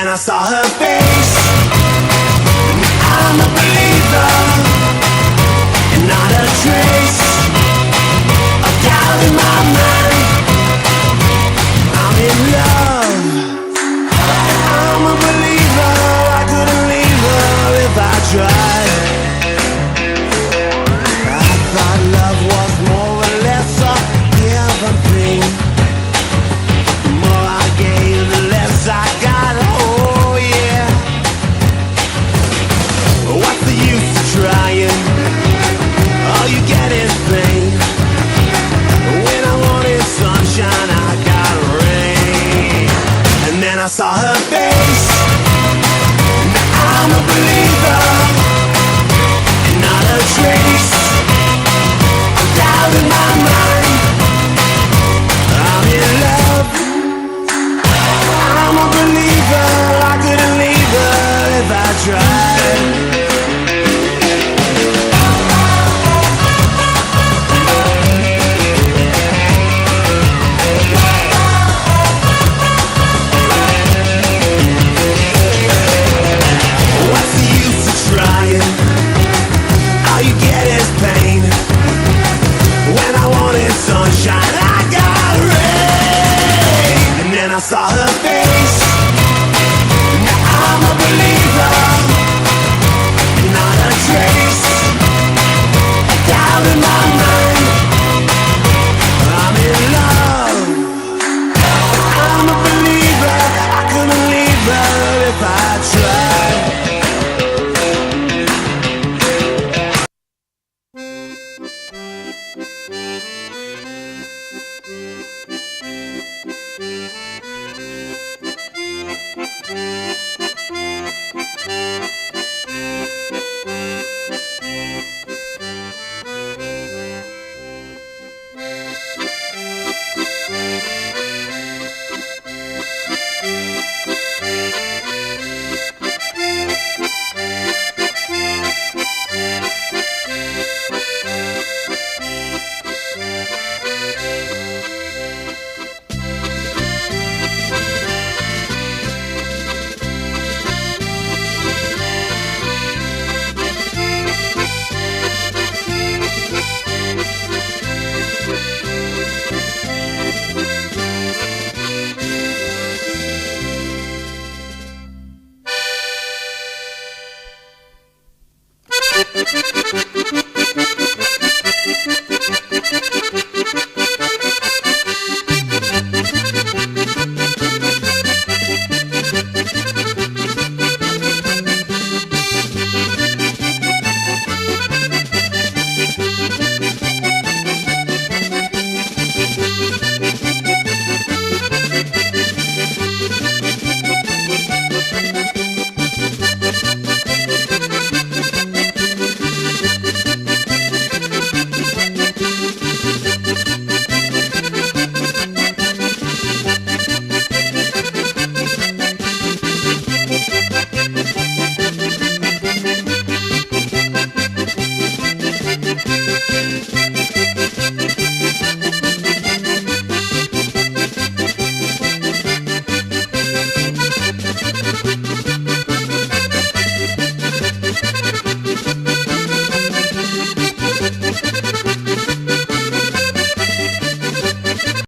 I saw her face. I'm a believer, and not a trace of doubt in my mind. I'm in love. I'm a believer. I couldn't leave her if I tried. I thought love was more or less a given thing. The more I gave, the less I got. Oh yeah. What's the use of trying? All you get is pain. When I wanted sunshine, I got rain. And then I saw her face. Now I'm a believer, and not a trace of doubt in my mind. I'm in love. I'm a believer. I couldn't leave her if I tried. What's the use of trying? All you get is pain. When I wanted sunshine, I got rain. And then I saw her face. Now I'm a believer, not a trace of doubt in my mind. I'm in love. I'm a believer. I couldn't leave her if I tried.